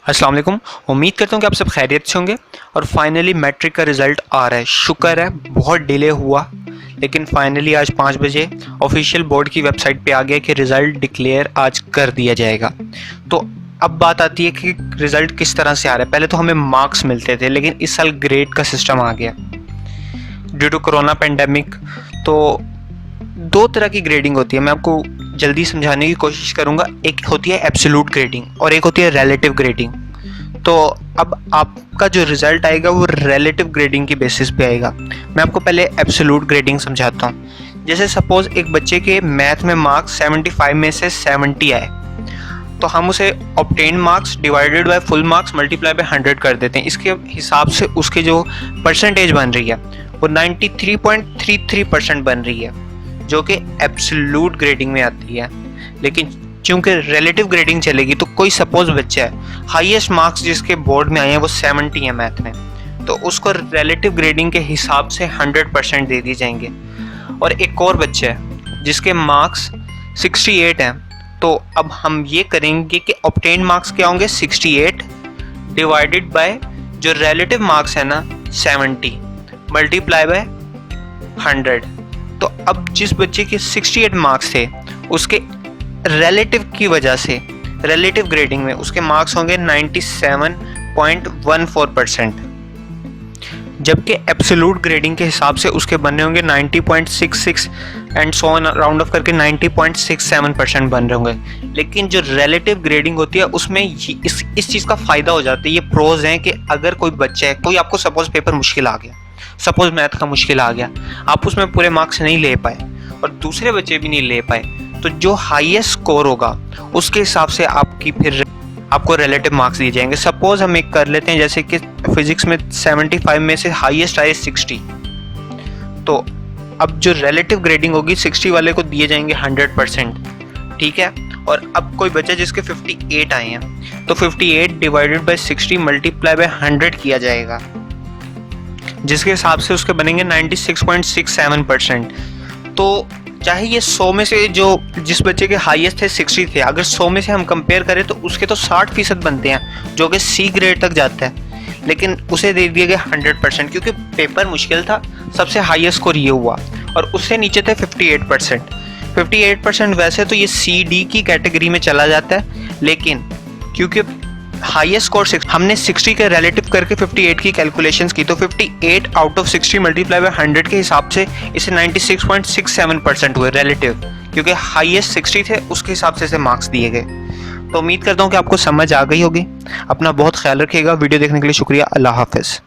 अस्सलाम वालेकुम। उम्मीद करता हूँ कि आप सब खैरियत से होंगे और फाइनली मैट्रिक का रिज़ल्ट आ रहा है। शुक्र है बहुत डिले हुआ, लेकिन फाइनली आज 5 बजे ऑफिशियल बोर्ड की वेबसाइट पे आ गया कि रिज़ल्ट डिक्लेयर आज कर दिया जाएगा। तो अब बात आती है कि रिज़ल्ट किस तरह से आ रहा है। पहले तो हमें मार्क्स मिलते थे, लेकिन इस साल ग्रेड का सिस्टम आ गया ड्यू टू कोरोना पेंडेमिक। तो दो तरह की ग्रेडिंग होती है, मैं आपको जल्दी समझाने की कोशिश करूंगा। एक होती है एब्सोल्यूट ग्रेडिंग और एक होती है रिलेटिव ग्रेडिंग। तो अब आपका जो रिज़ल्ट आएगा वो रिलेटिव ग्रेडिंग की बेसिस पे आएगा। मैं आपको पहले एब्सोल्यूट ग्रेडिंग समझाता हूँ। जैसे सपोज़ एक बच्चे के मैथ में मार्क्स 75 में से 70 आए, तो हम उसे obtain marks divided by full marks multiply by 100 कर देते हैं। इसके हिसाब से उसके जो परसेंटेज बन रही है वो 93.33% बन रही है, जो कि एब्सोल्यूट ग्रेडिंग में आती है। लेकिन चूंकि रिलेटिव ग्रेडिंग चलेगी, तो कोई सपोज बच्चा है हाईएस्ट मार्क्स जिसके बोर्ड में आए हैं वो 70 है मैथ में, तो उसको रिलेटिव ग्रेडिंग के हिसाब से 100% दे दिए जाएंगे। और एक और बच्चा है जिसके मार्क्स 68 हैं, तो अब हम ये करेंगे कि ऑब्टेन मार्क्स क्या होंगे 68 डिवाइडेड बाय जो रिलेटिव मार्क्स है ना 70 मल्टीप्लाई बाय 100। तो अब जिस बच्चे के 68 मार्क्स थे उसके रिलेटिव की वजह से रिलेटिव ग्रेडिंग में उसके मार्क्स होंगे 97.14%, जबकि एब्सोल्यूट ग्रेडिंग के हिसाब से उसके बनने होंगे 90.66 and so on round of करके 90.67% बन रहे होंगे। लेकिन जो रिलेटिव ग्रेडिंग होती है उसमें इस चीज़ का फ़ायदा हो जाता है। ये प्रोज हैं कि अगर कोई बच्चा है, कोई आपको सपोज पेपर मुश्किल आ गया, सपोज मैथ का मुश्किल आ गया, आप उसमें पूरे मार्क्स नहीं ले पाए और दूसरे बच्चे भी नहीं ले पाए, तो जो हाईएस्ट स्कोर होगा उसके हिसाब से आपको रिलेटिव मार्क्स दिए जाएंगे। सपोज हम एक कर लेते हैं, जैसे कि फिजिक्स में 75 में से हाईएस्ट आए 60, तो अब जो रिलेटिव ग्रेडिंग होगी 60 वाले को दिए जाएंगे 100%, ठीक है। और अब कोई बच्चा जिसके 58 आए हैं, तो 58 डिवाइडेड बाय 60 मल्टीप्लाई बाय 100 किया जाएगा, जिसके हिसाब से उसके बनेंगे 96.67%। तो चाहे ये 100 में से जिस बच्चे के हाईएस्ट थे 60 थे, अगर 100 में से हम कंपेयर करें तो उसके तो 60% बनते हैं, जो कि सी ग्रेड तक जाता है, लेकिन उसे दे दिया गया 100% क्योंकि पेपर मुश्किल था। सबसे हाईएस्ट स्कोर ये हुआ और उससे नीचे थे 58%। वैसे तो ये सी डी की कैटेगरी में चला जाता है, लेकिन क्योंकि हाईएस्ट स्कोर हमने 60 के रिलेटिव करके 58 की कैलकुलेशंस की, तो 58 आउट ऑफ 60 मल्टीप्लाई बाय 100 के हिसाब से इसे 96.67% हुए रिलेटिव, क्योंकि हाईएस्ट 60 थे उसके हिसाब से इसे मार्क्स दिए गए। तो उम्मीद करता हूँ कि आपको समझ आ गई होगी। अपना बहुत ख्याल रखिएगा। वीडियो देखने के लिए शुक्रिया। अल्लाह हाफिज़।